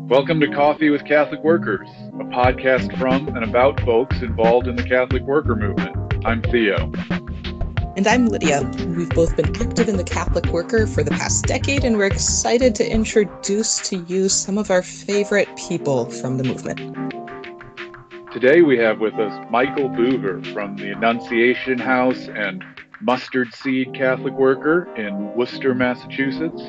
Welcome to Coffee with Catholic Workers, a podcast from and about folks involved in the Catholic worker movement. I'm Theo. And I'm Lydia. We've both been active in the Catholic worker for the past decade, and we're excited to introduce to you some of our favorite people from the movement. Today we have with us Michael Boover from the Annunciation House and Mustard Seed Catholic Worker in Worcester, Massachusetts.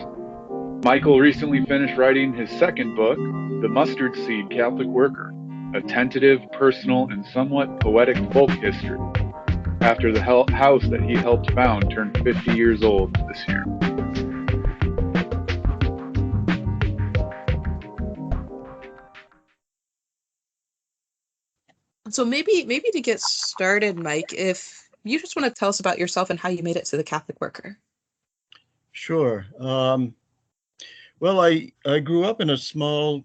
Michael recently finished writing his second book, The Mustard Seed Catholic Worker, a tentative, personal, and somewhat poetic folk history, after the house that he helped found turned 50 years old this year. So maybe to get started, Mike, if you just want to tell us about yourself and how you made it to the Catholic worker. Sure. Well, I grew up in a small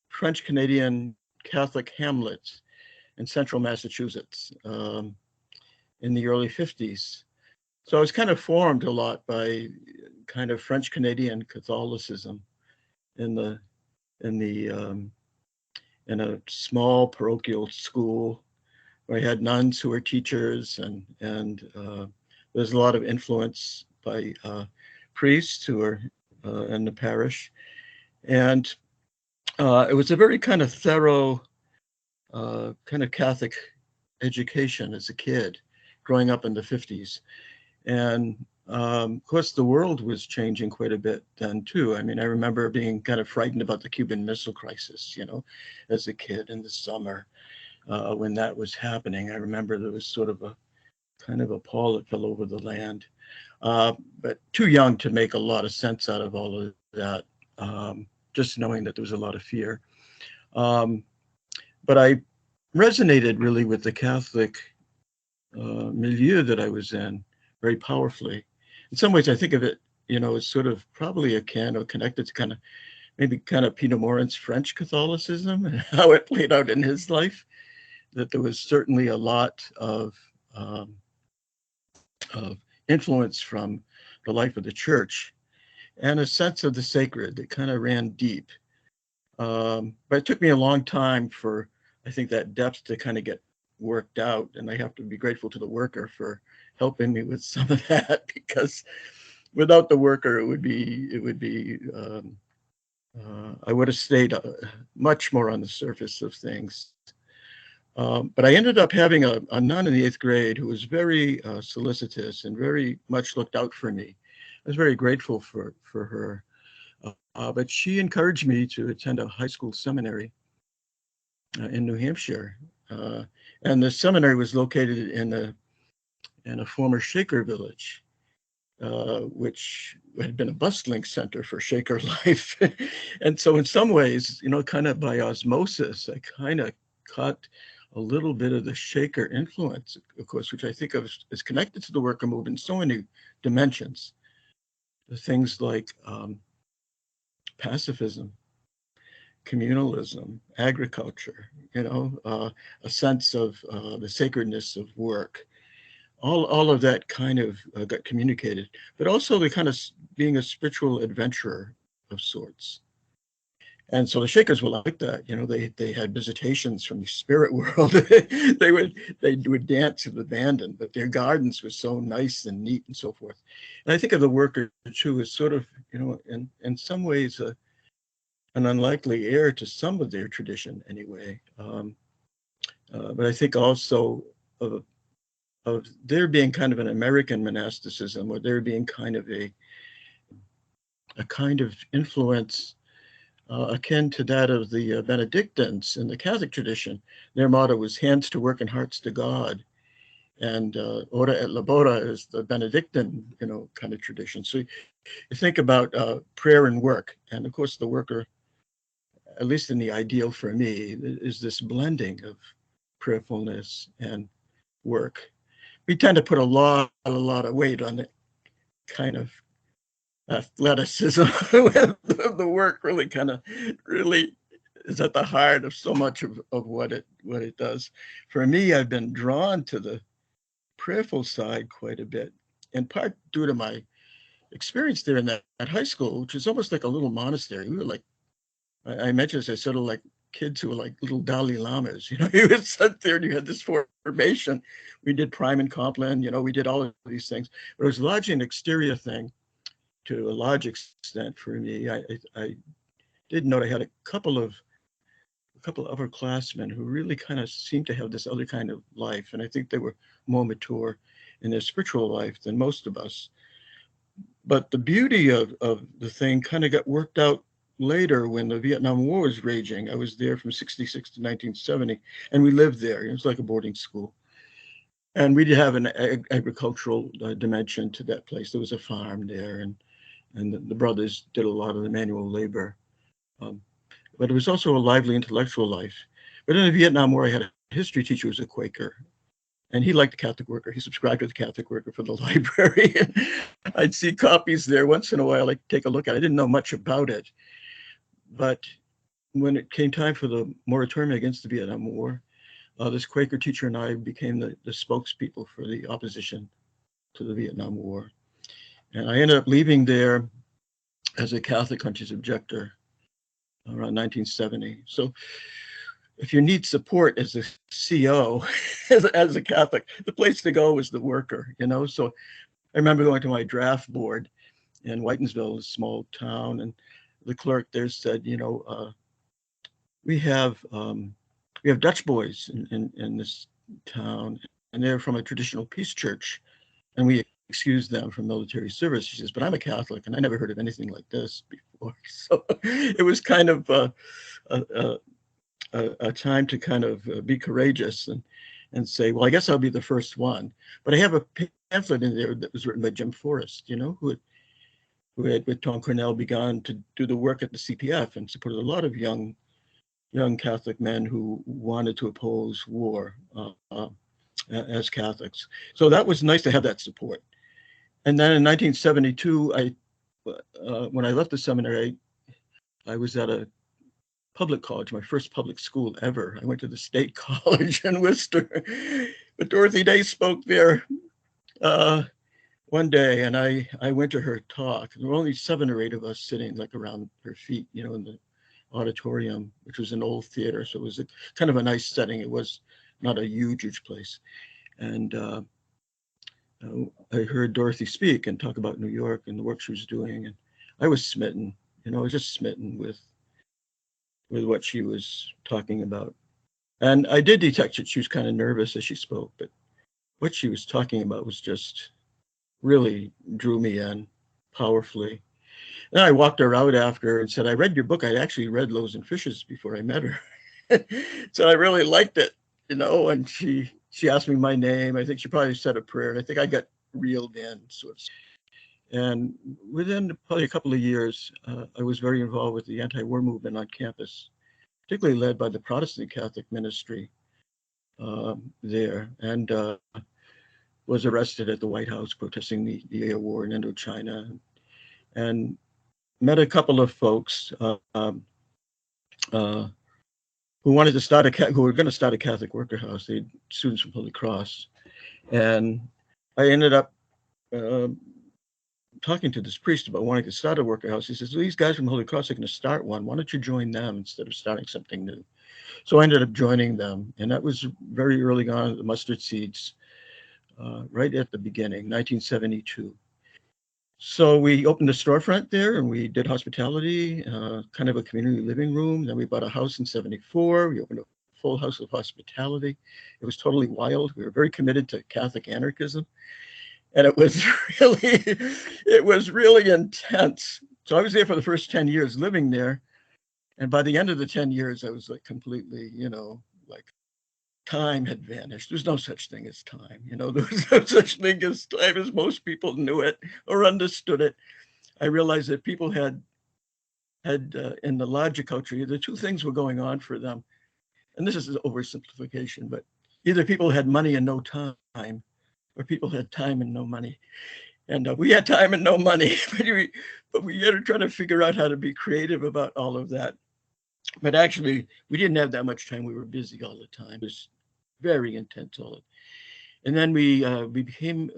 French-Canadian Catholic hamlet in central Massachusetts in the early 50s. So I was kind of formed a lot by kind of French-Canadian Catholicism in a small parochial school where I had nuns who were teachers, and there's a lot of influence by priests who were in the parish. And it was a very kind of thorough kind of Catholic education as a kid growing up in the 50s. And of course, the world was changing quite a bit then too. I mean, I remember being kind of frightened about the Cuban Missile Crisis, as a kid in the summer when that was happening. I remember there was sort of a kind of a pall that fell over the land. But too young to make a lot of sense out of all of that, just knowing that there was a lot of fear. But I resonated really with the Catholic milieu that I was in very powerfully. In some ways, I think of it, as sort of probably akin or connected to kind of Peter Morin's French Catholicism and how it played out in his life, that there was certainly a lot of influence from the life of the church and a sense of the sacred that kind of ran deep. But it took me a long time for, I think, that depth to kind of get worked out. And I have to be grateful to the worker for helping me with some of that, because without the worker, I would have stayed much more on the surface of things. But I ended up having a nun in the 8th grade who was very solicitous and very much looked out for me. I was very grateful for her. But she encouraged me to attend a high school seminary in New Hampshire. And the seminary was located in a former Shaker village, which had been a bustling center for Shaker life. And so in some ways, kind of by osmosis, I kind of caught a little bit of the Shaker influence, of course, which I think of is connected to the worker movement in so many dimensions. The things like pacifism, communalism, agriculture, a sense of the sacredness of work. All of that kind of got communicated, but also the kind of being a spiritual adventurer of sorts. And so the Shakers were like that, they had visitations from the spirit world. they would dance with abandon, but their gardens were so nice and neat and so forth. And I think of the worker too as sort of, in some ways an unlikely heir to some of their tradition anyway. But I think also of there being kind of an American monasticism, or there being kind of a kind of influence akin to that of the Benedictines in the Catholic tradition. Their motto was hands to work and hearts to God. And ora et labora is the Benedictine, kind of tradition. So you think about prayer and work. And of course, the worker, at least in the ideal for me, is this blending of prayerfulness and work. We tend to put a lot of weight on the kind of athleticism with the work really is at the heart of so much of what it does. For me, I've been drawn to the prayerful side quite a bit, in part due to my experience there in that high school, which is almost like a little monastery. We were like I mentioned this, I sort of like kids who were like little Dalai Lamas, you would sit there and you had this formation. We did prime and compline, we did all of these things, but it was largely an exterior thing to a large extent for me. I did note I had a couple of upperclassmen who really kind of seemed to have this other kind of life. And I think they were more mature in their spiritual life than most of us. But the beauty of the thing kind of got worked out later when the Vietnam War was raging. I was there from 66 to 1970, and we lived there. It was like a boarding school. And we did have an agricultural dimension to that place. There was a farm there, and the brothers did a lot of the manual labor. But it was also a lively intellectual life. But in the Vietnam War, I had a history teacher who was a Quaker, and he liked the Catholic Worker. He subscribed to the Catholic Worker for the library. I'd see copies there once in a while. I'd take a look at it. I didn't know much about it. But when it came time for the moratorium against the Vietnam War, this Quaker teacher and I became the spokespeople for the opposition to the Vietnam War. And I ended up leaving there as a Catholic conscientious objector around 1970. So if you need support as a CO, as a Catholic, the place to go was the worker, So I remember going to my draft board in Whitensville, a small town, and the clerk there said, we have Dutch boys in this town, and they're from a traditional peace church, and we excused them from military service. She says, but I'm a Catholic, and I never heard of anything like this before. So it was kind of a time to kind of be courageous and say, well, I guess I'll be the first one. But I have a pamphlet in there that was written by Jim Forrest, who had with Tom Cornell begun to do the work at the CPF and supported a lot of young Catholic men who wanted to oppose war as Catholics. So that was nice to have that support. And then in 1972, when I left the seminary, I was at a public college, my first public school ever. I went to the State College in Worcester. But Dorothy Day spoke there one day, and I went to her talk. There were only 7 or 8 of us sitting like around her feet, in the auditorium, which was an old theater. So it was kind of a nice setting. It was not a huge place. And I heard Dorothy speak and talk about New York and the work she was doing. And I was smitten, I was just smitten with what she was talking about. And I did detect that she was kind of nervous as she spoke, but what she was talking about was just really drew me in powerfully. And I walked her out after and said, I read your book. I actually read Loaves and Fishes before I met her. So I really liked it, and she asked me my name. I think she probably said a prayer. I think I got reeled in, sort of. And within probably a couple of years, I was very involved with the anti-war movement on campus, particularly led by the Protestant Catholic ministry there, and was arrested at the White House protesting the war in Indochina, and met a couple of folks who wanted to who were going to start a Catholic worker house. They had students from Holy Cross, and I ended up talking to this priest about wanting to start a worker house. He says, these guys from Holy Cross are going to start one. Why don't you join them instead of starting something new? So I ended up joining them, and that was very early on, the Mustard Seeds, right at the beginning, 1972. So we opened a storefront there, and we did hospitality, kind of a community living room. Then we bought a house in 74. We opened a full house of hospitality. It was totally wild. We were very committed to Catholic anarchism. And it was really intense. So I was there for the first 10 years living there. And by the end of the 10 years, I was like completely, like time had vanished. There's no such thing as time. There was no such thing as time as most people knew it or understood it. I realized that people had in the larger culture, the 2 things were going on for them. And this is an oversimplification, but either people had money and no time, or people had time and no money. And we had time and no money, but we had to try to figure out how to be creative about all of that. But actually, we didn't have that much time. We were busy all the time. It was very intense. And then we became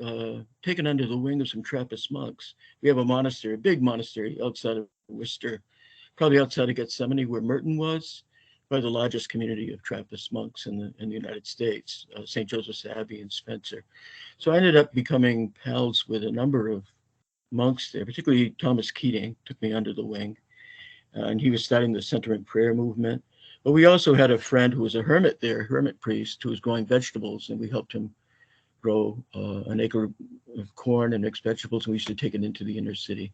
taken under the wing of some Trappist monks. We have a monastery, a big monastery outside of Worcester probably outside of Gethsemane, where Merton was, by the largest community of Trappist monks in the United States, St. Joseph's Abbey in Spencer. So I ended up becoming pals with a number of monks there, particularly Thomas Keating took me under the wing, and he was starting the Center in Prayer movement. But we also had a friend who was a hermit there, hermit priest, who was growing vegetables, and we helped him grow an acre of corn and mixed vegetables, and we used to take it into the inner city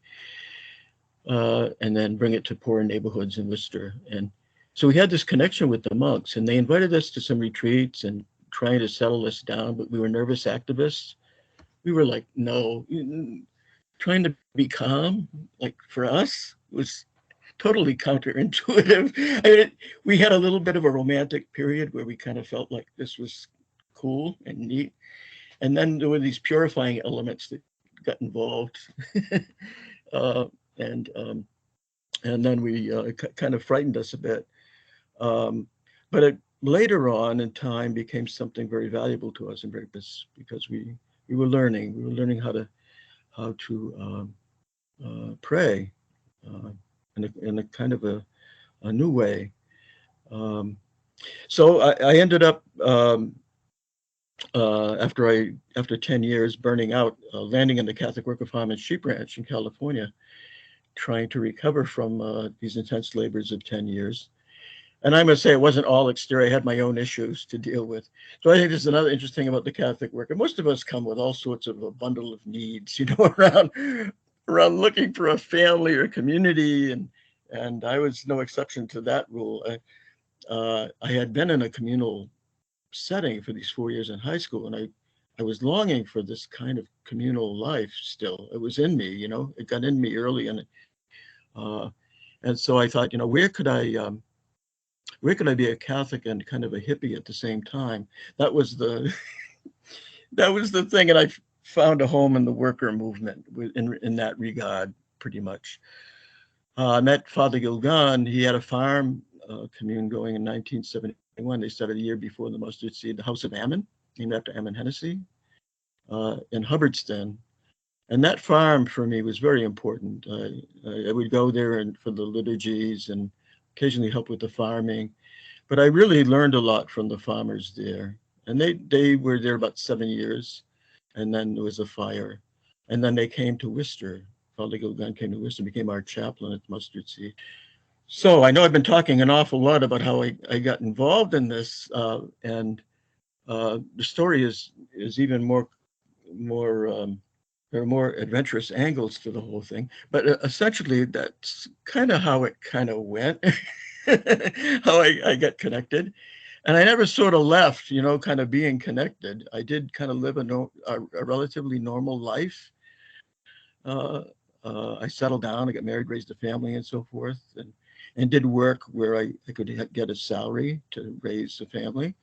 and then bring it to poorer neighborhoods in Worcester. And so we had this connection with the monks, and they invited us to some retreats and trying to settle us down, but we were nervous activists. We were like, no, trying to be calm, like for us, was totally counterintuitive. I mean, we had a little bit of a romantic period where we kind of felt like this was cool and neat. And then there were these purifying elements that got involved. And then we kind of frightened us a bit. But it later on in time became something very valuable to us in Breakfast, because we were learning how to pray in a kind of a new way. So I ended up after 10 years burning out, landing in the Catholic Worker Farm and Sheep Ranch in California, trying to recover from these intense labors of 10 years. And I must say, it wasn't all exterior. I had my own issues to deal with. So I think this is another interesting thing about the Catholic worker. Most of us come with all sorts of a bundle of needs, around looking for a family or a community. And I was no exception to that rule. I had been in a communal setting for these 4 years in high school, and I was longing for this kind of communal life still. It was in me, it got in me early. And so I thought, where could I be a Catholic and kind of a hippie at the same time? That was the thing. And I found a home in the worker movement in that regard, pretty much. I met Father Gilgan. He had a farm commune going in 1971. They started a year before the Mustard Seed, the House of Ammon, named after Ammon Hennessy, in Hubbardston. And that farm for me was very important. I would go there for the liturgies and occasionally help with the farming. But I really learned a lot from the farmers there. And they were there about 7 years. And then there was a fire. And then they came to Worcester. Father Gilgan came to Worcester, became our chaplain at Mustard Seed. So I know I've been talking an awful lot about how I got involved in this. And the story is even more there are more adventurous angles to the whole thing. But essentially, that's kind of how it kind of went, how I got connected. And I never sort of left, kind of being connected. I did kind of live a relatively normal life. I settled down, I got married, raised a family and so forth, and did work where I could get a salary to raise a family,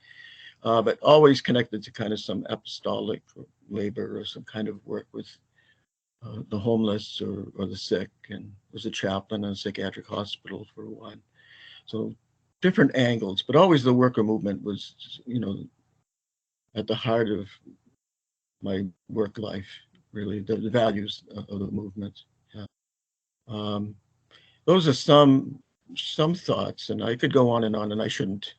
but always connected to kind of some apostolic labor or some kind of work with the homeless or the sick, and was a chaplain in a psychiatric hospital for a while. So different angles, but always the worker movement was, at the heart of my work life, really, the values of the movement. Yeah. Those are some thoughts, and I could go on, and I shouldn't.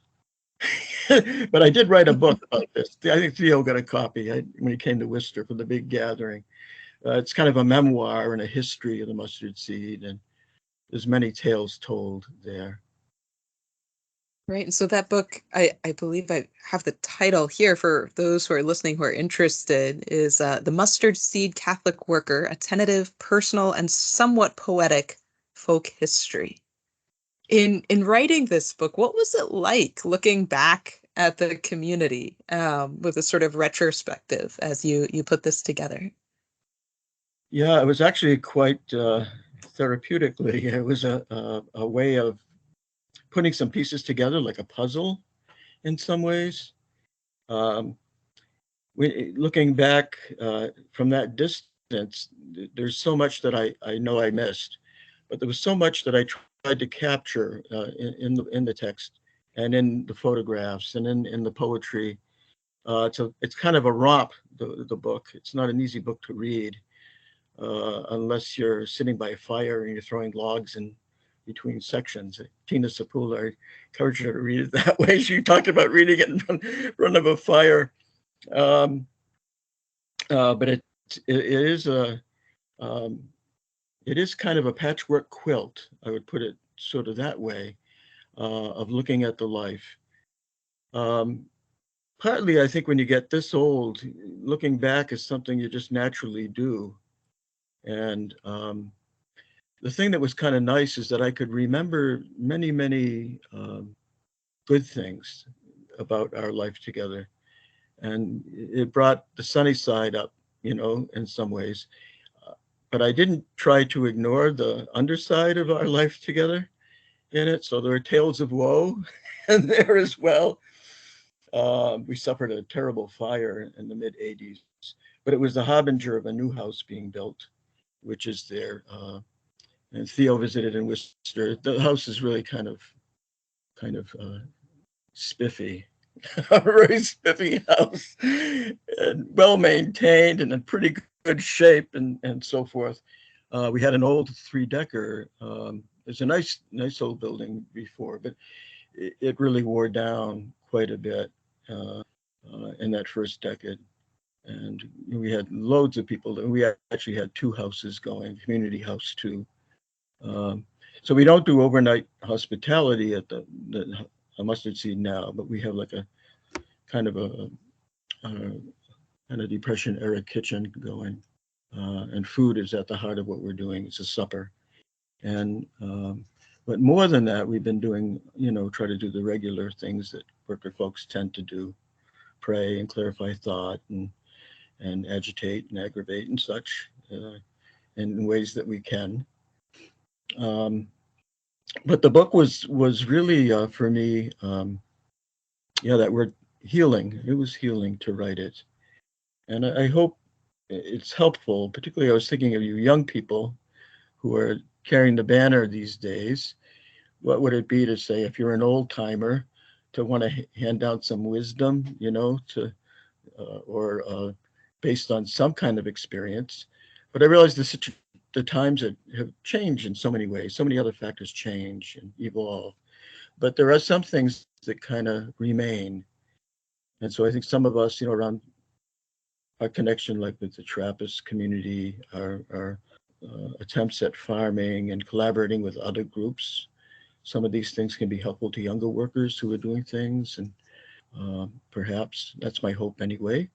But I did write a book about this. I think Theo got a copy when he came to Worcester for the big gathering. It's kind of a memoir and a history of the Mustard Seed, and there's many tales told there. Right. And so that book, I believe I have the title here for those who are listening who are interested, is The Mustard Seed Catholic Worker, a tentative, personal, and somewhat poetic folk history. In writing this book, what was it like looking back at the community with a sort of retrospective as you put this together? Yeah, it was actually quite therapeutically. It was a way of putting some pieces together like a puzzle in some ways. Looking back from that distance, there's so much that I know I missed, but there was so much that I tried to capture in the text and in the photographs and in the poetry. So it's kind of a romp, the book. It's not an easy book to read unless you're sitting by a fire and you're throwing logs and between sections. Tina Sapula, I encouraged her to read it that way. She talked about reading it in front of a fire. But it is it is kind of a patchwork quilt, I would put it sort of that way, of looking at the life. Partly, I think when you get this old, looking back is something you just naturally do. And the thing that was kind of nice is that I could remember many, many good things about our life together. And it brought the sunny side up, in some ways. But I didn't try to ignore the underside of our life together in it. So there are tales of woe in there as well. We suffered a terrible fire in the mid-'80s, but it was the harbinger of a new house being built, which is there. And Theo visited in Worcester. The house is really kind of spiffy, a very spiffy house, and well maintained and in pretty good shape, and so forth. We had an old 3-decker. It's a nice old building before, but it really wore down quite a bit in that first decade. And we had loads of people. We actually had 2 houses going, community house too. So we don't do overnight hospitality at the Mustard Seed now, but we have like a kind of a Depression era kitchen going, and food is at the heart of what we're doing. It's a supper, and but more than that, we've been doing, try to do the regular things that worker folks tend to do: pray and clarify thought, and agitate and aggravate and such, in ways that we can. But the book was really for me, that word healing. It was healing to write it, and I hope it's helpful. Particularly, I was thinking of you young people who are carrying the banner these days. What would it be to say, if you're an old timer, to want to hand out some wisdom, or based on some kind of experience? But I realize the times have changed in so many ways. So many other factors change and evolve. But there are some things that kind of remain. And so I think some of us, around our connection, like with the Trappist community, our attempts at farming and collaborating with other groups, some of these things can be helpful to younger workers who are doing things. And perhaps that's my hope anyway.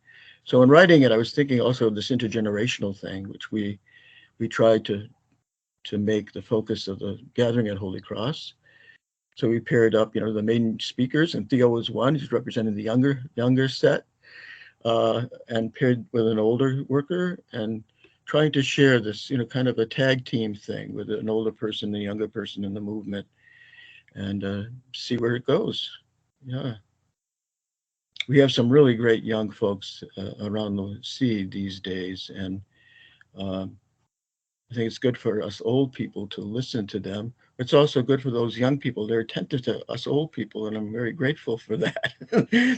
So in writing it, I was thinking also of this intergenerational thing, which we tried to make the focus of the gathering at Holy Cross. So we paired up, the main speakers, and Theo was one who's representing the younger set, and paired with an older worker, and trying to share this, kind of a tag team thing with an older person and a younger person in the movement, and see where it goes. Yeah. We have some really great young folks around the seed these days, and I think it's good for us old people to listen to them. It's also good for those young people. They're attentive to us old people, and I'm very grateful for that.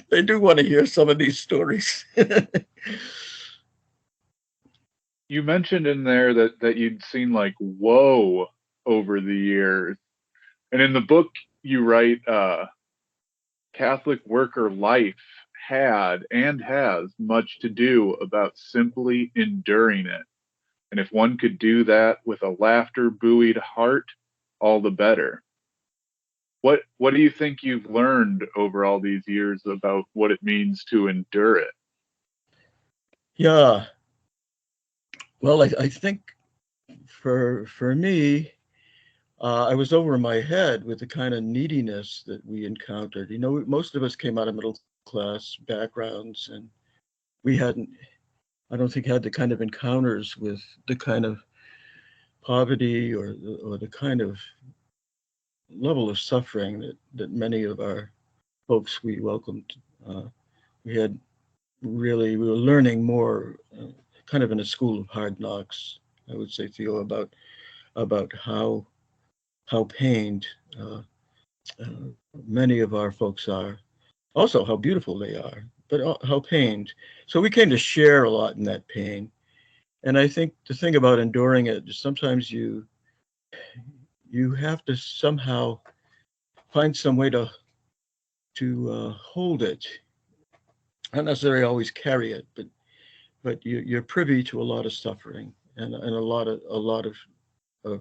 They do want to hear some of these stories. You mentioned in there that you'd seen like woe over the years. And in the book you write, Catholic worker life had and has much to do about simply enduring it. And if one could do that with a laughter buoyed heart, all the better. What do you think you've learned over all these years about what it means to endure it? Yeah. Well, I think for me, I was over my head with the kind of neediness that we encountered. Most of us came out of middle class backgrounds, and we hadn't, I don't think, had the kind of encounters with the kind of poverty or the kind of level of suffering that many of our folks we welcomed. We were learning more, kind of in a school of hard knocks, I would say, Theo, about how pained many of our folks are, also how beautiful they are, but how pained. So we came to share a lot in that pain. And I think the thing about enduring it is sometimes you you have to somehow find some way to hold it. Not necessarily always carry it, but you're privy to a lot of suffering and a lot of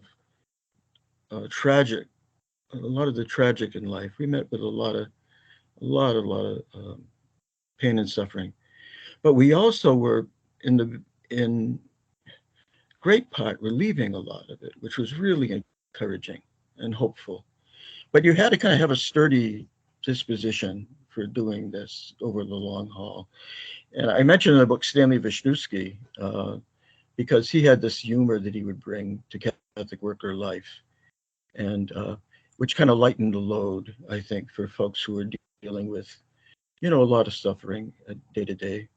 tragic, a lot of the tragic in life. We met with a lot of pain and suffering, but we also were in great part relieving a lot of it, which was really encouraging and hopeful. But you had to kind of have a sturdy disposition for doing this over the long haul. And I mentioned in the book Stanley Wisniewski, because he had this humor that he would bring to Catholic worker life, and which kind of lightened the load, I think, for folks who were dealing with, a lot of suffering day to day.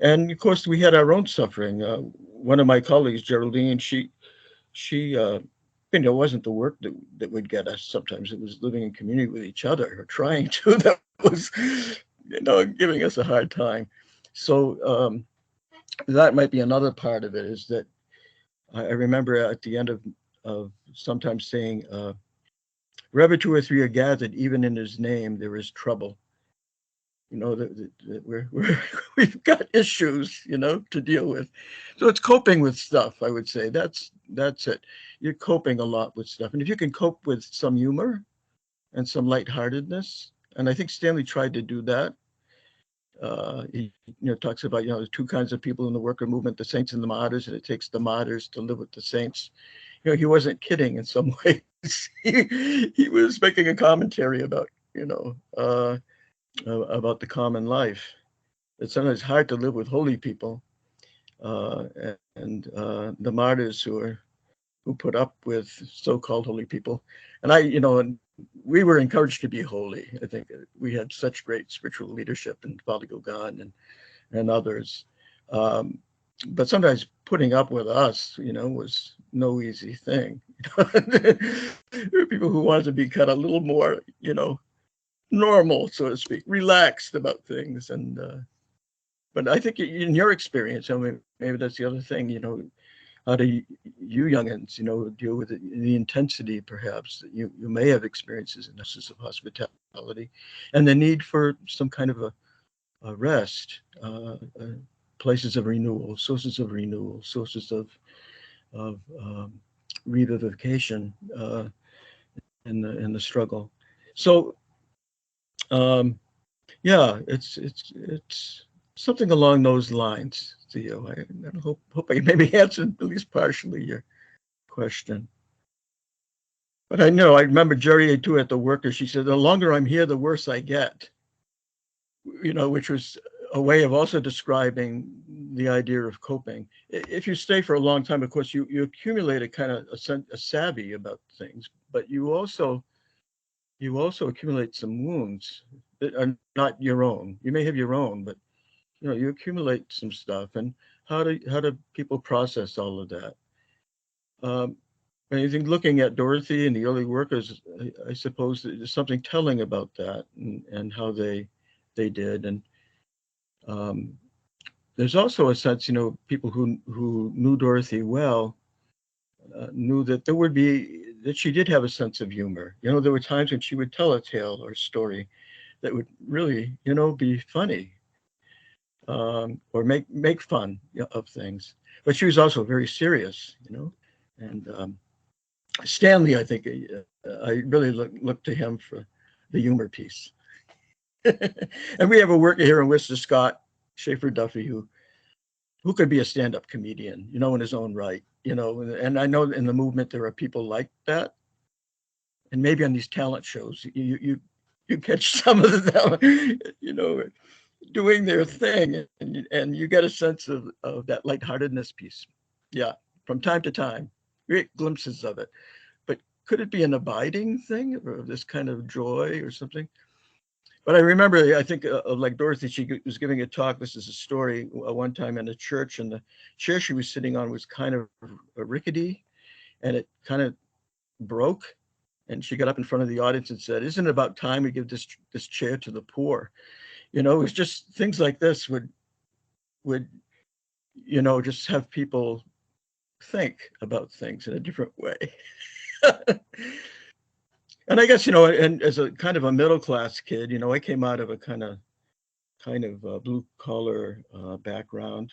And of course, we had our own suffering. One of my colleagues, Geraldine, she it wasn't the work that would get us. Sometimes it was living in community with each other or trying to that was, giving us a hard time. So that might be another part of it, is that I remember at the end of sometimes saying, wherever two or three are gathered, even in his name, there is trouble. That we've got issues, to deal with. So it's coping with stuff, I would say. That's it. You're coping a lot with stuff. And if you can cope with some humor and some lightheartedness, and I think Stanley tried to do that. He talks about, there's two kinds of people in the worker movement, the saints and the martyrs, and it takes the martyrs to live with the saints. He wasn't kidding in some ways. he was making a commentary about, about the common life. It's sometimes hard to live with holy people, and the martyrs who put up with so-called holy people. And we were encouraged to be holy. I think we had such great spiritual leadership in Father Gauguin and others. But sometimes putting up with us, was no easy thing. There were people who wanted to be kind of a little more, normal, so to speak, relaxed about things. And but I think in your experience, maybe that's the other thing, how do you youngins, deal with the intensity, perhaps, that you may have experiences in this of hospitality, and the need for some kind of a rest, places of renewal, sources of revivification in the struggle. So it's something along those lines, Theo. I hope I maybe answered at least partially your question. But I remember Jerry too at the worker. She said, "The longer I'm here, the worse I get." Which was a way of also describing the idea of coping. If you stay for a long time, of course, you accumulate a kind of a savvy about things, but you also accumulate some wounds that are not your own. You may have your own, but you accumulate some stuff. And how do people process all of that? I think looking at Dorothy and the early workers, I suppose there's something telling about that and how they did. And there's also a sense, people who knew Dorothy well knew that that she did have a sense of humor. There were times when she would tell a tale or a story that would really, be funny, or make fun of things. But she was also very serious, and Stanley, I think, I really look to him for the humor piece. And we have a worker here in Worcester, Scott Schaefer Duffy, who could be a stand-up comedian, in his own right, and I know in the movement there are people like that. And maybe on these talent shows, you catch some of them, doing their thing, and you get a sense of that lightheartedness piece. Yeah, from time to time, we get glimpses of it. But could it be an abiding thing, or this kind of joy or something? But I remember, I think of like Dorothy, she was giving a talk. This is a story one time in a church, and the chair she was sitting on was kind of rickety, and it kind of broke. And she got up in front of the audience and said, "Isn't it about time we give this chair to the poor?" It was just things like this would just have people think about things in a different way. And I guess, and as a kind of a middle class kid, I came out of a kind of blue collar background,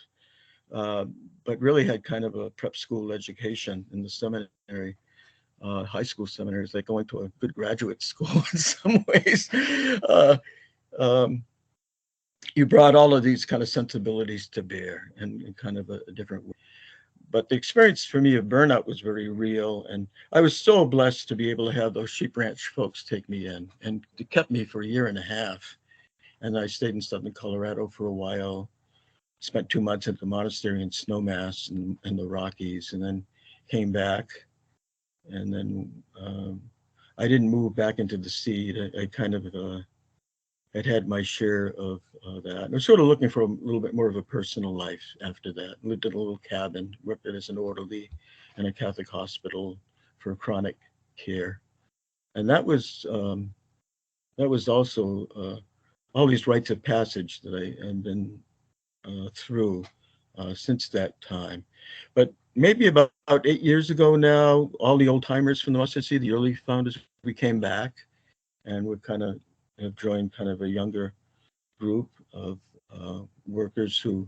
but really had kind of a prep school education in the seminary, high school seminaries, like going to a good graduate school in some ways. Um, you brought all of these kind of sensibilities to bear in kind of a different way. But the experience for me of burnout was very real. And I was so blessed to be able to have those sheep ranch folks take me in, and it kept me for a year and a half. And I stayed in southern Colorado for a while, spent 2 months at the monastery in Snowmass in the Rockies, and then came back. And then I didn't move back into the seed. I kind of had my share of that. I was sort of looking for a little bit more of a personal life after that. Lived in a little cabin, worked as an orderly in a Catholic hospital for chronic care. And that was also all these rites of passage that I had been through since that time. But maybe about 8 years ago now, all the old timers from the Mustard Seed, the early founders, we came back, and we kind of have joined kind of a younger group of workers who,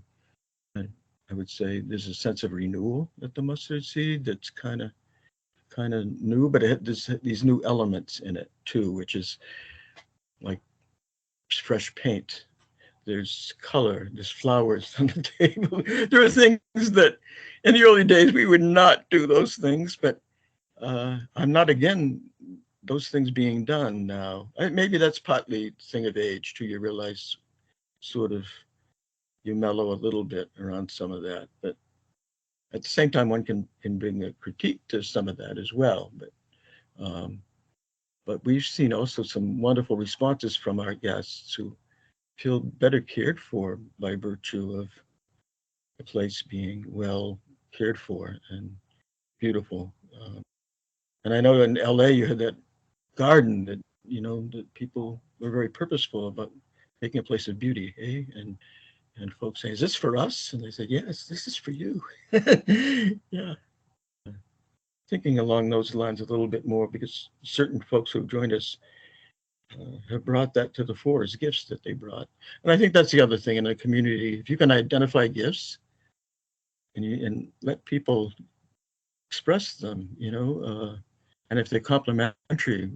I would say, there's a sense of renewal at the Mustard Seed that's kind of new, but it has these new elements in it too, which is like fresh paint. There's color, there's flowers on the table. There are things that in the early days we would not do those things, but I'm not again those things being done now. Maybe that's partly a thing of age too. You realize sort of you mellow a little bit around some of that, but at the same time one can bring a critique to some of that as well. But we've seen also some wonderful responses from our guests who feel better cared for by virtue of the place being well cared for and beautiful. And I know in LA you had that garden that, that people were very purposeful about making a place of beauty, eh? And folks say, is this for us? And they said, yes, this is for you. Yeah. Thinking along those lines a little bit more, because certain folks who have joined us have brought that to the fore as gifts that they brought. And I think that's the other thing in a community. If you can identify gifts and let people express them, and if they're complementary,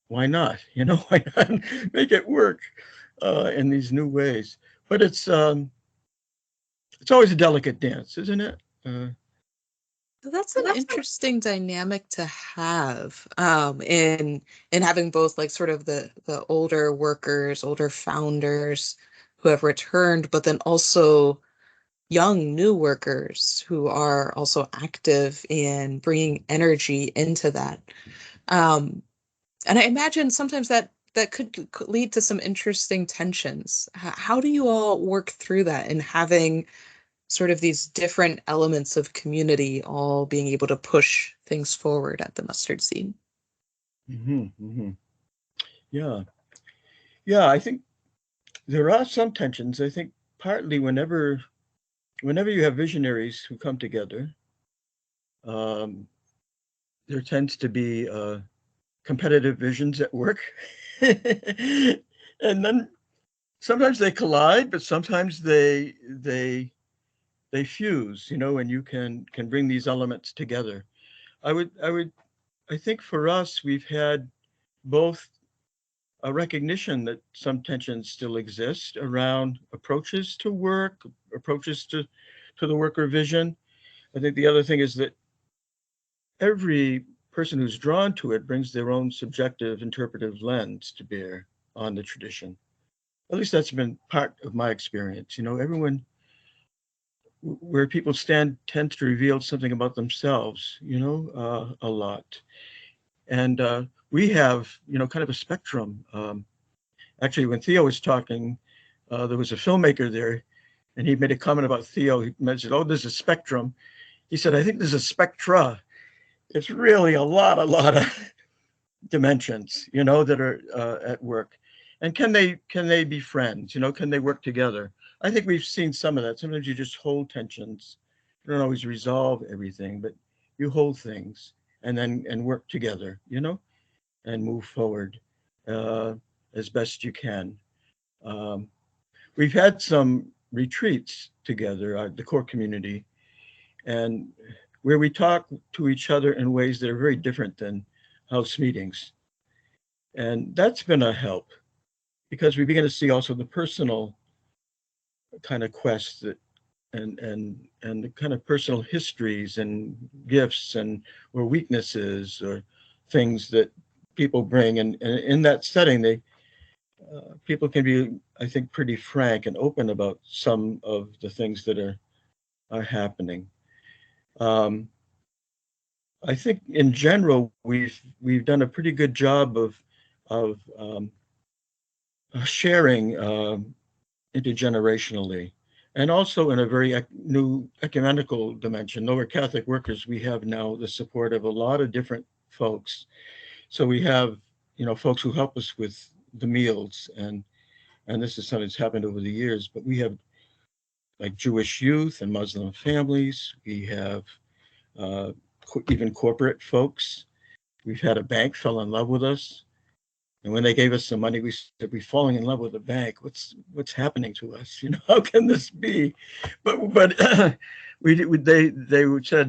why not? Why not make it work in these new ways? But it's always a delicate dance, isn't it? That's an interesting dynamic to have in having both like sort of the older workers, older founders who have returned, but then also young new workers who are also active in bringing energy into that. And I imagine sometimes that could lead to some interesting tensions. How do you all work through that in having sort of these different elements of community all being able to push things forward at the Mustard Seed? Mm-hmm, mm-hmm. Yeah. I think there are some tensions. I think partly whenever you have visionaries who come together, there tends to be competitive visions at work. And then sometimes they collide, but sometimes they fuse, and you can bring these elements together. I think for us, we've had both a recognition that some tensions still exist around approaches to work, approaches to the worker vision. I think the other thing is that every person who's drawn to it brings their own subjective interpretive lens to bear on the tradition. At least that's been part of my experience. Everyone, where people stand, tends to reveal something about themselves, a lot. And we have, kind of a spectrum. Actually, when Theo was talking, there was a filmmaker there, and he made a comment about Theo. He mentioned, oh, there's a spectrum. He said, I think there's a spectra. It's really a lot of dimensions, that are at work. And can they be friends? Can they work together? I think we've seen some of that. Sometimes you just hold tensions You don't always resolve everything, but you hold things and work together, and move forward uh, as best you can. Um, we've had some retreats together, the core community, and where we talk to each other in ways that are very different than house meetings. And that's been a help because we begin to see also the personal kind of quests that and the kind of personal histories and gifts and or weaknesses or things that people bring, and in that setting they people can be, I think, pretty frank and open about some of the things that are happening. um, I think in general we've done a pretty good job of sharing intergenerationally, and also in a very new ecumenical dimension. Though we're Catholic workers, we have now the support of a lot of different folks. So we have, folks who help us with the meals, and this is something that's happened over the years. But we have like Jewish youth and Muslim families. We have uh, even corporate folks. We've had a bank fell in love with us. And when they gave us some money, we said, "We're falling in love with the bank. What's happening to us? How can this be?" But they said,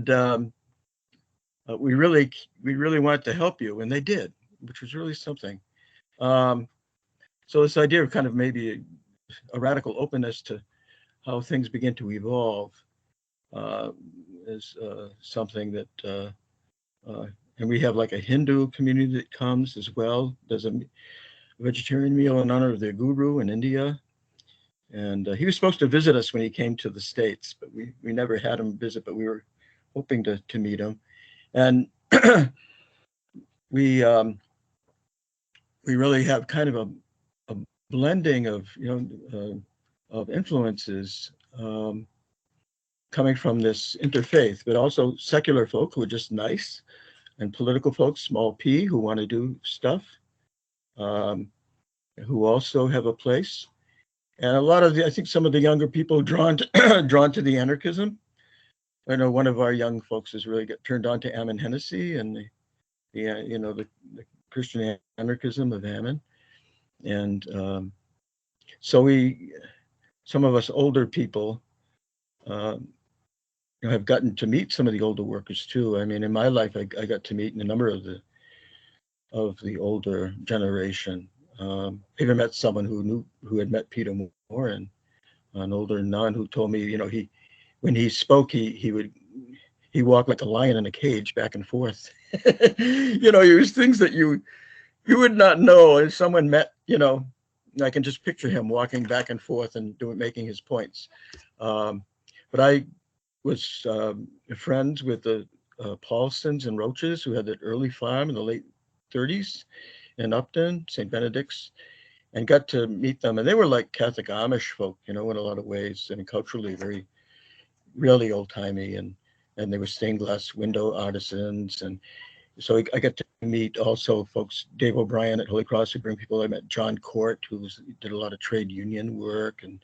we really want to help you," and they did, which was really something. Um, so this idea of kind of maybe a radical openness to how things begin to evolve uh, is something that. Uh, and we have like a Hindu community that comes as well. There's a vegetarian meal in honor of their guru in India. And he was supposed to visit us when he came to the States, but we never had him visit, but we were hoping to meet him. And we we really have kind of a blending of, of influences coming from this interfaith, but also secular folk who are just nice, and political folks, small p, who want to do stuff, um, who also have a place. And a lot of I think some of the younger people drawn to, drawn to the anarchism. I know one of our young folks has really got turned on to Ammon Hennessy and the Christian anarchism of Ammon. And so some of us older people, um, have gotten to meet some of the older workers too. I mean, in my life, I got to meet a number of the older generation. I even met someone who had met Peter Moore, and an older nun who told me, when he spoke, he walked like a lion in a cage back and forth. It was things that you would not know. If someone met, I can just picture him walking back and forth and making his points. But I was friends with the Paulsons and Roaches, who had that early farm in the late 30s in Upton, St. Benedict's, and got to meet them. And they were like Catholic Amish folk, in a lot of ways, and culturally very, really old timey. And they were stained glass window artisans. And so I got to meet also folks, Dave O'Brien at Holy Cross, who bring people. I met John Court, who did a lot of trade union work, and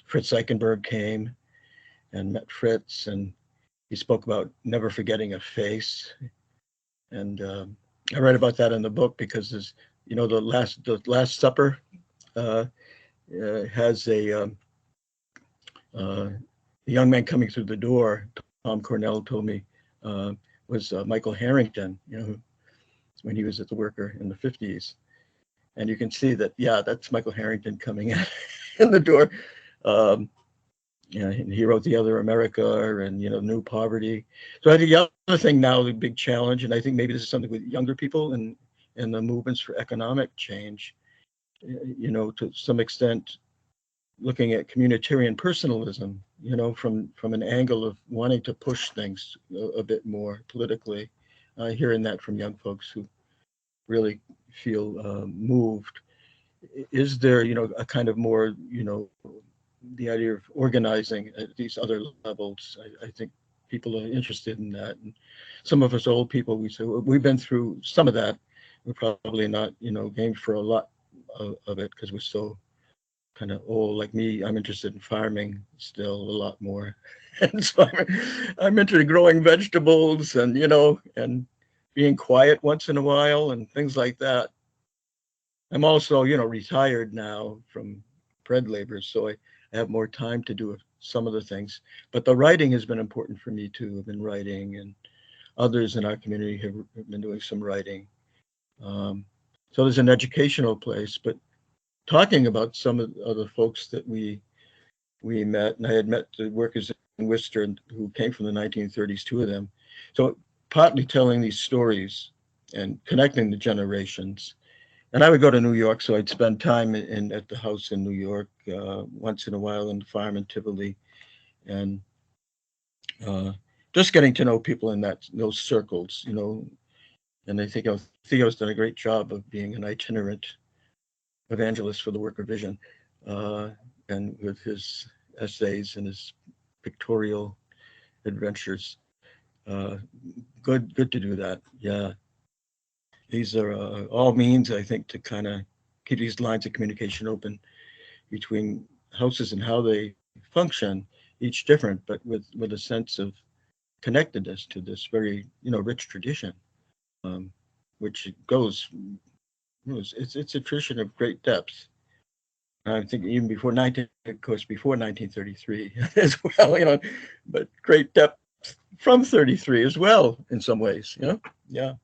Fritz Eichenberg came and met Fritz, and he spoke about never forgetting a face. And I read about that in the book because there's, the Last Supper has a young man coming through the door. Tom Cornell told me was Michael Harrington, when he was at the Worker in the 50s. And you can see that, that's Michael Harrington coming in, in the door. And he wrote The Other America and, New Poverty. So I think the other thing now, the big challenge, and I think maybe this is something with younger people and the movements for economic change, to some extent, looking at communitarian personalism, from an angle of wanting to push things a bit more politically, hearing that from young folks who really feel moved. Is there, a kind of more, the idea of organizing at these other levels? I think people are interested in that. And some of us old people, we say, well, we've been through some of that. We're probably not, game for a lot of it because we're so kind of old like me. I'm interested in farming still a lot more. And so I'm into growing vegetables and, and being quiet once in a while and things like that. I'm also, retired now from bread labor, so I have more time to do some of the things. But the writing has been important for me too. I've been writing, and others in our community have been doing some writing. So there's an educational place, but talking about some of the folks that we met, and I had met the workers in Worcester who came from the 1930s, two of them. So partly telling these stories and connecting the generations. And I would go to New York, so I'd spend time at the house in New York once in a while, in the farm in Tivoli, and just getting to know people in those circles, And I think Theo's done a great job of being an itinerant evangelist for the Worker Vision, and with his essays and his pictorial adventures. Good to do that. Yeah. These are all means, I think, to kind of keep these lines of communication open between houses and how they function, each different, but with a sense of connectedness to this very, rich tradition, which goes, it's a tradition of great depth. I think even before before 1933 as well, but great depth from 33 as well in some ways, Yeah.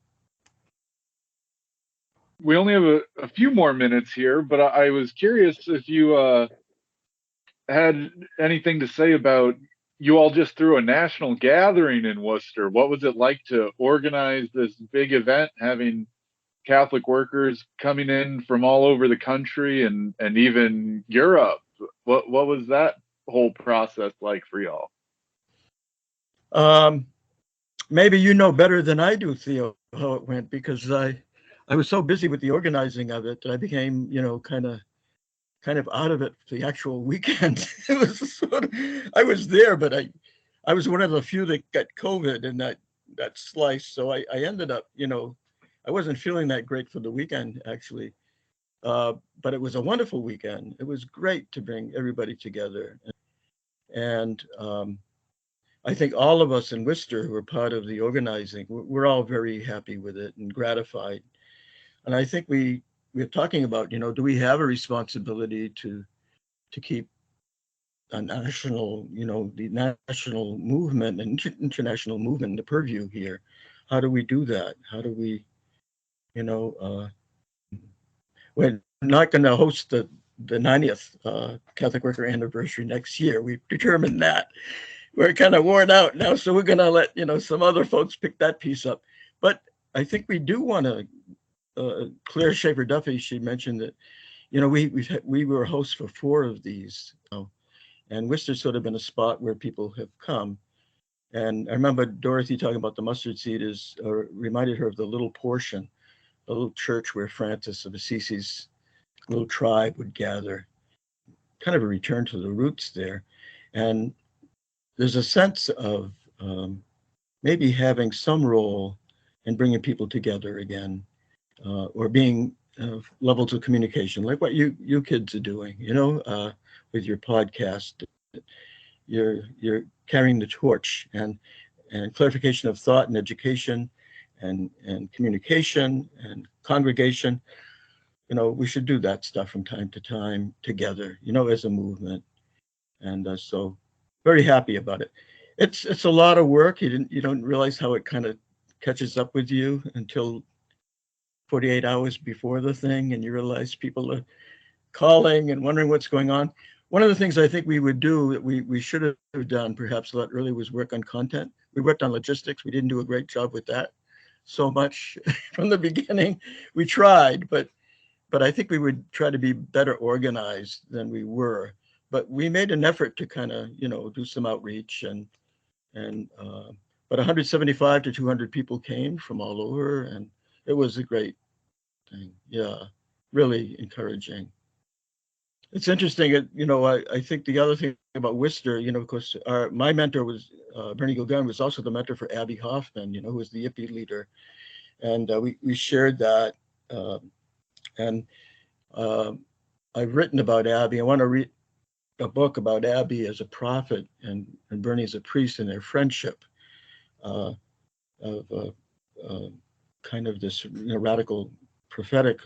We only have a few more minutes here, but I was curious if you had anything to say about, you all just threw a national gathering in Worcester. What was it like to organize this big event, having Catholic workers coming in from all over the country and even Europe? What was that whole process like for y'all? Maybe you know better than I do, Theo, how it went, because I was so busy with the organizing of it that I became, kind of out of it for the actual weekend. It was I was there, but I was one of the few that got COVID in that slice. So I ended up, I wasn't feeling that great for the weekend, actually. But it was a wonderful weekend. It was great to bring everybody together. And I think all of us in Worcester who were part of the organizing, we're all very happy with it and gratified. And I think we're talking about, do we have a responsibility to keep a national, the national movement and international movement in the purview here? How do we do that? How do we, we're not going to host the 90th Catholic Worker anniversary next year. We've determined that. We're kind of worn out now, so we're going to let, some other folks pick that piece up. But I think we do want to, Claire Schaefer Duffy, she mentioned that, we were hosts for 4 of these, and Worcester's sort of been a spot where people have come. And I remember Dorothy talking about the mustard seed reminded her of the little portion, a little church where Francis of Assisi's little tribe would gather, kind of a return to the roots there. And there's a sense of maybe having some role in bringing people together again, or being levels of communication, like what you kids are doing, with your podcast. You're carrying the torch and clarification of thought and education and communication and congregation. We should do that stuff from time to time together, as a movement. And so very happy about it. It's a lot of work. You don't realize how it kind of catches up with you until 48 hours before the thing, and you realize people are calling and wondering what's going on. One of the things I think we would do that we should have done perhaps a lot earlier was work on content. We worked on logistics. We didn't do a great job with that so much from the beginning. We tried, but I think we would try to be better organized than we were. But we made an effort to kind of, do some outreach but 175 to 200 people came from all over, and it was a great thing. Yeah, really encouraging. It's interesting, I think the other thing about Worcester, of course, my mentor was Bernie Gilgun, was also the mentor for Abby Hoffman, who was the Yippie leader. And we shared that. And I've written about Abby. I want to read a book about Abby as a prophet and Bernie as a priest and their friendship of kind of this radical prophetic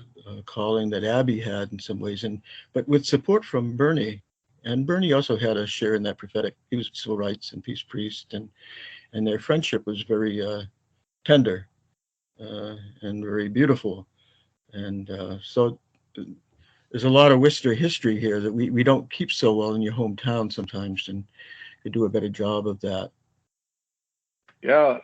calling that Abby had in some ways, but with support from Bernie. And Bernie also had a share in that prophetic. He was civil rights and peace priest, and their friendship was very tender and very beautiful. And so there's a lot of Worcester history here that we don't keep so well in your hometown sometimes, and you do a better job of that. Yeah,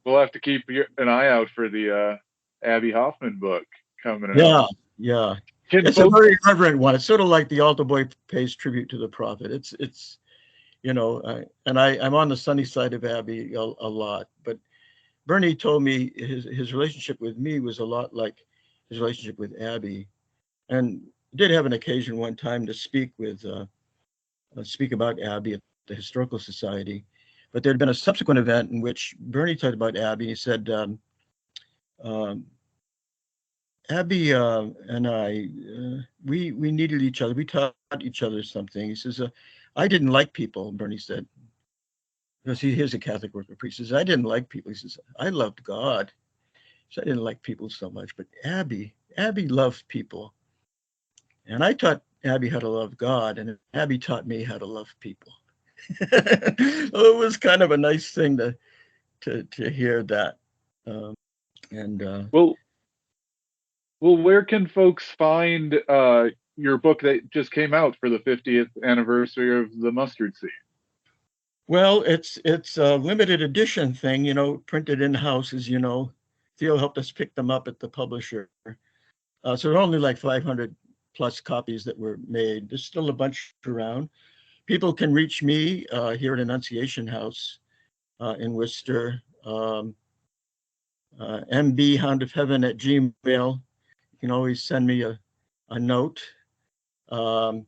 we'll have to keep an eye out for the Abby Hoffman book coming Yeah, out. yeah. Can It's folks, a very reverent one. It's sort of like the altar boy pays tribute to the prophet. It's and I'm on the sunny side of Abby a lot, but Bernie told me his relationship with me was a lot like his relationship with Abby, and did have an occasion one time to speak about Abby at the Historical Society. But there had been a subsequent event in which Bernie talked about Abby. He said, um, Abby and I, we needed each other. We taught each other something. He says, I didn't like people, Bernie said, because he is a Catholic worker priest. He says, I didn't like people. He says, I loved God. So I didn't like people so much. But Abby loved people. And I taught Abby how to love God, and Abby taught me how to love people. It was kind of a nice thing to hear that. And well, where can folks find your book that just came out for the 50th anniversary of the Mustard Seed? well, it's a limited edition thing, printed in house, as you know. Theo helped us pick them up at the publisher. So there are only like 500 plus copies that were made. There's still a bunch around. People can reach me here at Annunciation House in Worcester, mbhoundofheaven@gmail. You can always send me a note, or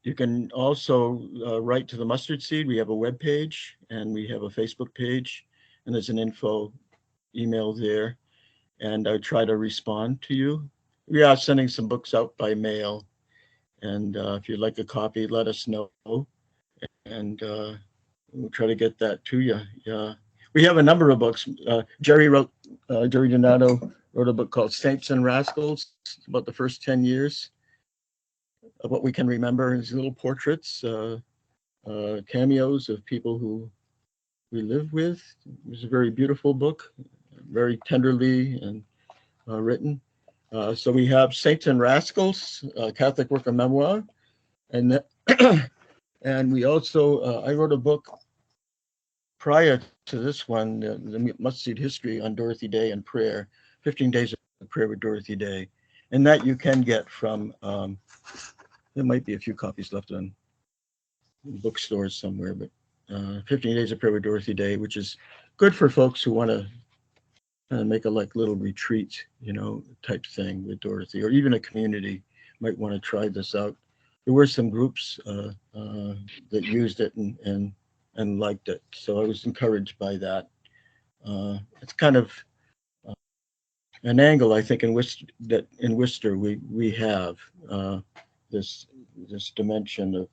you can also write to the Mustard Seed. We have a web page and we have a Facebook page, and there's an info email there, and I try to respond to you. We are sending some books out by mail, and if you'd like a copy, let us know, and we'll try to get that to you. Yeah, we have a number of books. Jerry Donato wrote a book called Saints and Rascals about the first 10 years of what we can remember. His little portraits, cameos of people who we live with. It was a very beautiful book, very tenderly and written. So we have Saints and Rascals, Catholic Worker Memoir, and and we also I wrote a book prior to this one, the Must Seed History on Dorothy Day and Prayer, 15 Days of Prayer with Dorothy Day, and that you can get from. There might be a few copies left on bookstores somewhere, but 15 Days of Prayer with Dorothy Day, which is good for folks who want to make a little retreat, type thing with Dorothy, or even a community might want to try this out. There were some groups that used it and liked it, so I was encouraged by that. It's kind of an angle, I think, in Worcester we have this dimension of.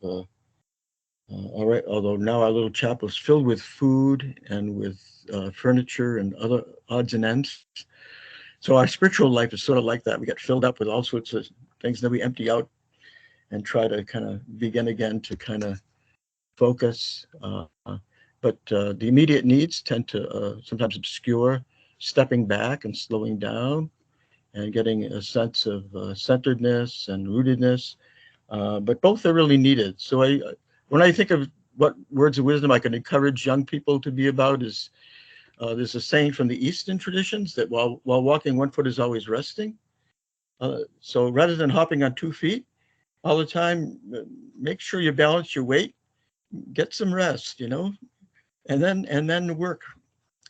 All right, although now our little chapel is filled with food and with furniture and other odds and ends. So our spiritual life is sort of like that. We get filled up with all sorts of things, then we empty out and try to kind of begin again to kind of focus. But the immediate needs tend to sometimes obscure stepping back and slowing down and getting a sense of centeredness and rootedness. But both are really needed. So when I think of what words of wisdom I can encourage young people to be about is there's a saying from the Eastern traditions that while walking, one foot is always resting. So rather than hopping on 2 feet all the time, make sure you balance your weight, get some rest, and then work.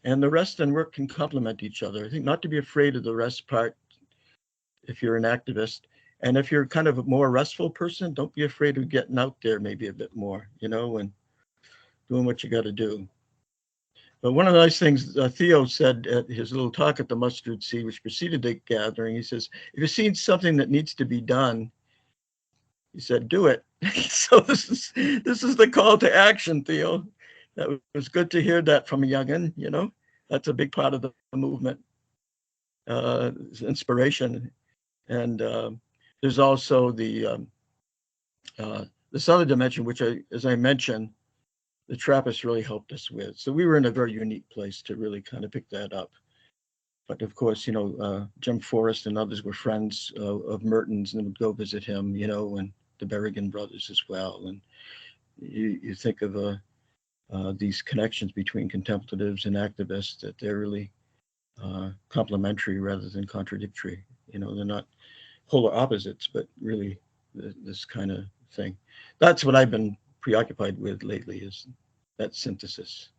And the rest and work can complement each other. I think not to be afraid of the rest part if you're an activist. And if you're kind of a more restful person, don't be afraid of getting out there maybe a bit more, and doing what you got to do. But one of the nice things Theo said at his little talk at the Mustard Seed, which preceded the gathering, he says, if you're seeing something that needs to be done, he said, do it. So this is the call to action, Theo. That was good to hear that from a youngin, you know. That's a big part of the movement, inspiration. And there's also this other dimension, which, as I mentioned, the Trappists really helped us with. So we were in a very unique place to really kind of pick that up. But of course, you know, Jim Forrest and others were friends of Merton's and would go visit him, you know, and the Berrigan brothers as well. And you think of these connections between contemplatives and activists, that they're really complementary rather than contradictory. You know, they're not polar opposites, but really this kind of thing. That's what I've been preoccupied with lately, is that synthesis.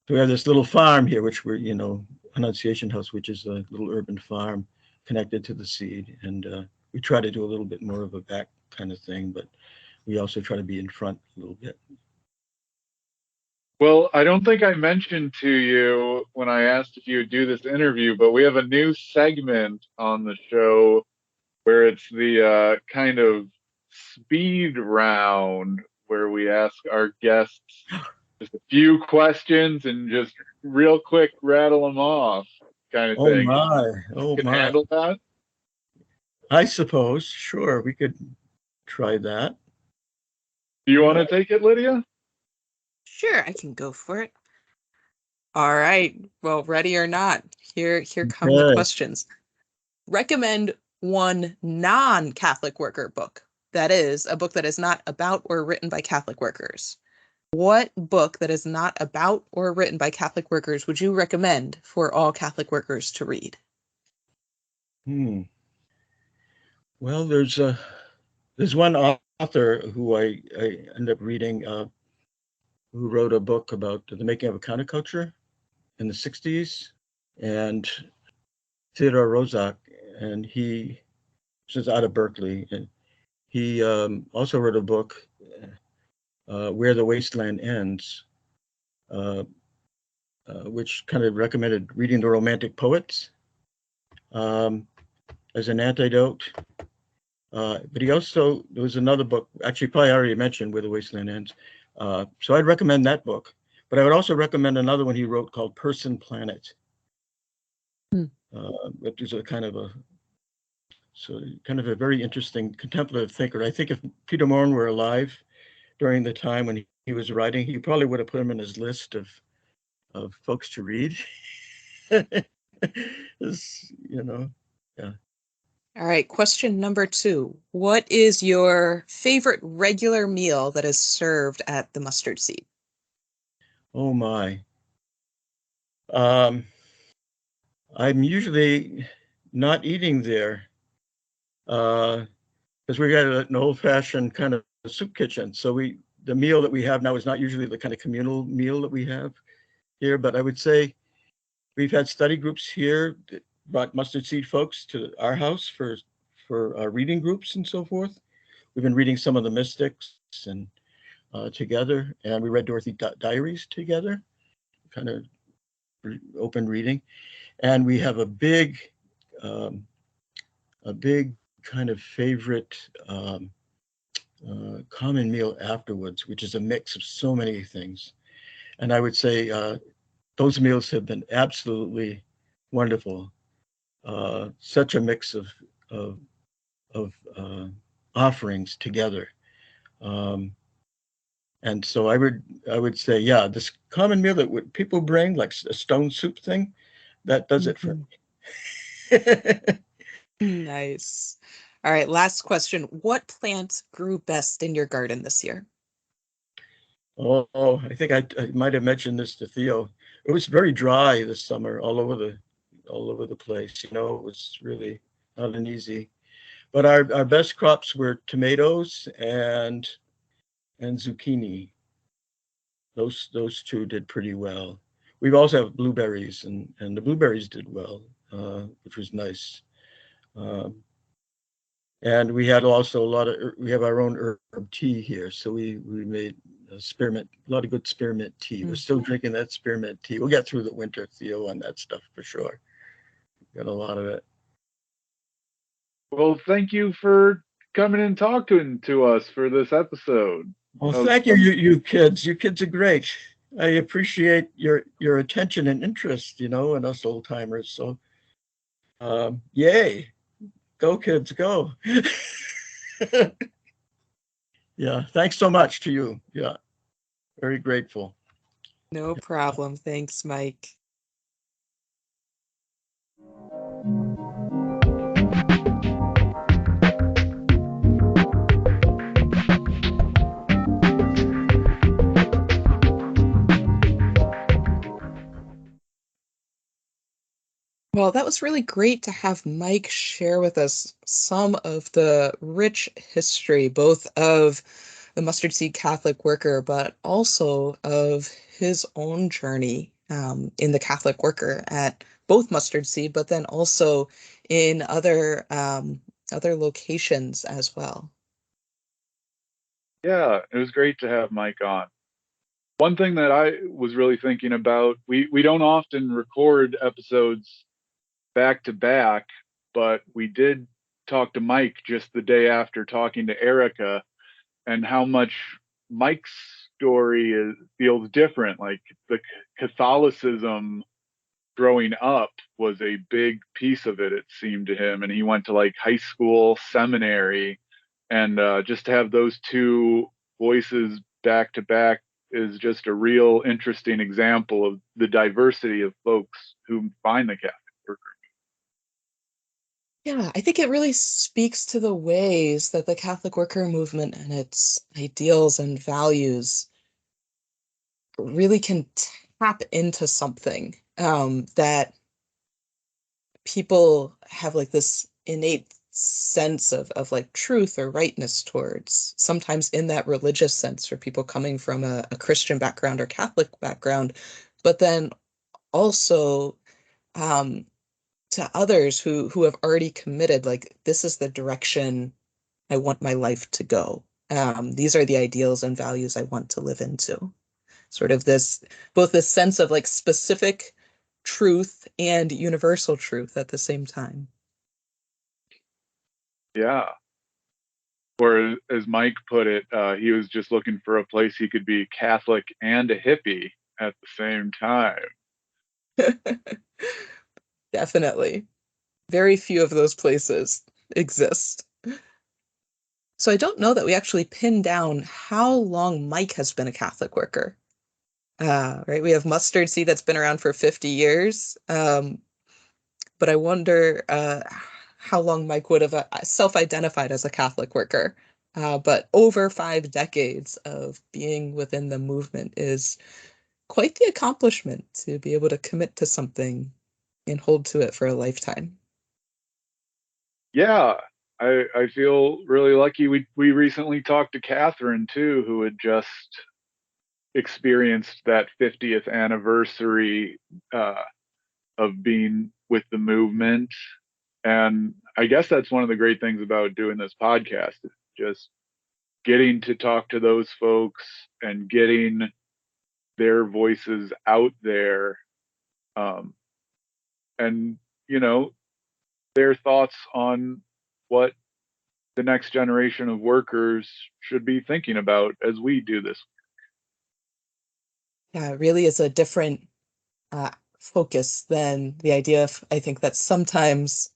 So we have this little farm here, which we're, you know, Annunciation House, which is a little urban farm connected to the seed. And we try to do a little bit more of a back kind of thing, but we also try to be in front a little bit. Well, I don't think I mentioned to you when I asked if you would do this interview, but we have a new segment on the show where it's the kind of speed round, where we ask our guests just a few questions and just real quick rattle them off, kind of thing. Oh Can my. handle that? I suppose, sure, we could try that. Do you want to take it, Lydia? Sure, I can go for it. All right. Well, ready or not, here come the questions. Recommend one non-Catholic worker book. That is, a book that is not about or written by Catholic workers. What book that is not about or written by Catholic workers would you recommend for all Catholic workers to read? Well, there's one author who I ended up reading, who wrote a book about the making of a counterculture in the 60s, and Theodore Rozak, and he was out of Berkeley, and he also wrote a book, Where the Wasteland Ends, which kind of recommended reading the Romantic poets as an antidote. But he also, there was another book, actually probably already mentioned, Where the Wasteland Ends. So I'd recommend that book. But I would also recommend another one he wrote called Person Planet, which is a kind of a very interesting contemplative thinker. I think if Peter Morn were alive during the time when he was writing, he probably would have put him in his list of folks to read. You know, yeah. All right, question number 2. What is your favorite regular meal that is served at the Mustard Seed? Oh my. I'm usually not eating there because we got an old-fashioned kind of soup kitchen. So the meal that we have now is not usually the kind of communal meal that we have here, but I would say we've had study groups here that brought Mustard Seed folks to our house for reading groups and so forth. We've been reading some of the mystics and together, and we read Dorothy Diaries together, kind of open reading. And we have a big kind of favorite common meal afterwards, which is a mix of so many things. And I would say those meals have been absolutely wonderful. Such a mix of offerings together. And so I would say, yeah, this common meal that people bring, like a stone soup thing, that does it for me. Nice. All right, last question. What plant grew best in your garden this year? Oh, I think I might have mentioned this to Theo. It was very dry this summer, all over the place. You know, it was really not an easy. But our best crops were tomatoes and zucchini. Those two did pretty well. We also have blueberries, and the blueberries did well, which was nice. And we had also we have our own herb tea here, so we made spearmint, a lot of good spearmint tea. We're still drinking that spearmint tea. We'll get through the winter, Theo, on that stuff for sure. Got a lot of it. Well, thank you for coming and talking to us for this episode. Well, thank you, you kids. You kids are great. I appreciate your attention and interest, in us old timers. So, yay, go kids, go. Yeah, thanks so much to you. Yeah, very grateful. No problem. Thanks, Mike. Well, that was really great to have Mike share with us some of the rich history, both of the Mustard Seed Catholic Worker, but also of his own journey in the Catholic Worker at both Mustard Seed, but then also in other locations as well. Yeah, it was great to have Mike on. One thing that I was really thinking about, we don't often record episodes back to back, but we did talk to Mike just the day after talking to Erica, and how much Mike's story feels different. Like the Catholicism growing up was a big piece of it seemed to him, and he went to like high school, seminary, and just to have those two voices back to back is just a real interesting example of the diversity of folks who find the Catholic Worker. Yeah, I think it really speaks to the ways that the Catholic Worker movement and its ideals and values really can tap into something that people have like this innate sense of like truth or rightness towards, sometimes in that religious sense for people coming from a Christian background or Catholic background, but then also to others who have already committed, like, this is the direction I want my life to go. These are the ideals and values I want to live into. Sort of this, both this sense of like specific truth and universal truth at the same time. Yeah. Or as Mike put it, he was just looking for a place he could be Catholic and a hippie at the same time. Definitely. Very few of those places exist. So I don't know that we actually pinned down how long Mike has been a Catholic worker. Right? We have Mustard Seed that's been around for 50 years. But I wonder how long Mike would have self-identified as a Catholic worker. But over 5 decades of being within the movement is quite the accomplishment to be able to commit to something and hold to it for a lifetime. Yeah, I feel really lucky. We recently talked to Catherine too, who had just experienced that 50th anniversary of being with the movement. And I guess that's one of the great things about doing this podcast, is just getting to talk to those folks and getting their voices out there, and their thoughts on what the next generation of workers should be thinking about as we do this. Yeah, it really is a different focus than the idea of, I think that sometimes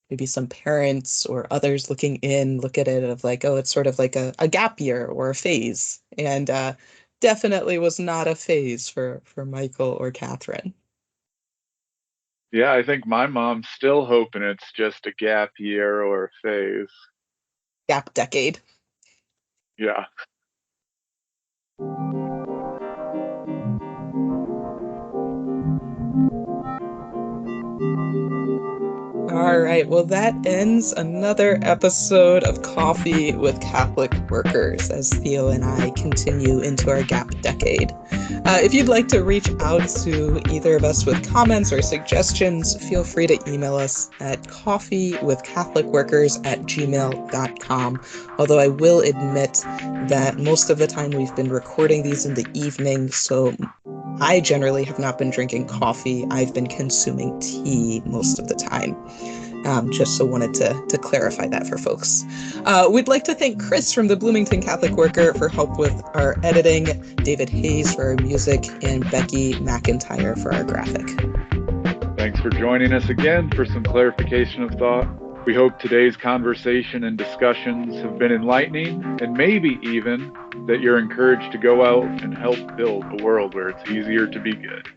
maybe some parents or others looking in look at it of like, oh, it's sort of like a gap year or a phase. And definitely was not a phase for Michael or Catherine. Yeah, I think my mom's still hoping it's just a gap year or a phase. Gap decade. Yeah. All All right. Well, that ends another episode of Coffee with Catholic Workers as Theo and I continue into our gap decade. If you'd like to reach out to either of us with comments or suggestions, feel free to email us at coffeewithcatholicworkers@gmail.com. Although I will admit that most of the time we've been recording these in the evening, so I generally have not been drinking coffee. I've been consuming tea most of the time. Just so wanted to clarify that for folks. We'd like to thank Chris from the Bloomington Catholic Worker for help with our editing, David Hayes for our music, and Becky McIntyre for our graphic. Thanks for joining us again for some clarification of thought. We hope today's conversation and discussions have been enlightening, and maybe even that you're encouraged to go out and help build a world where it's easier to be good.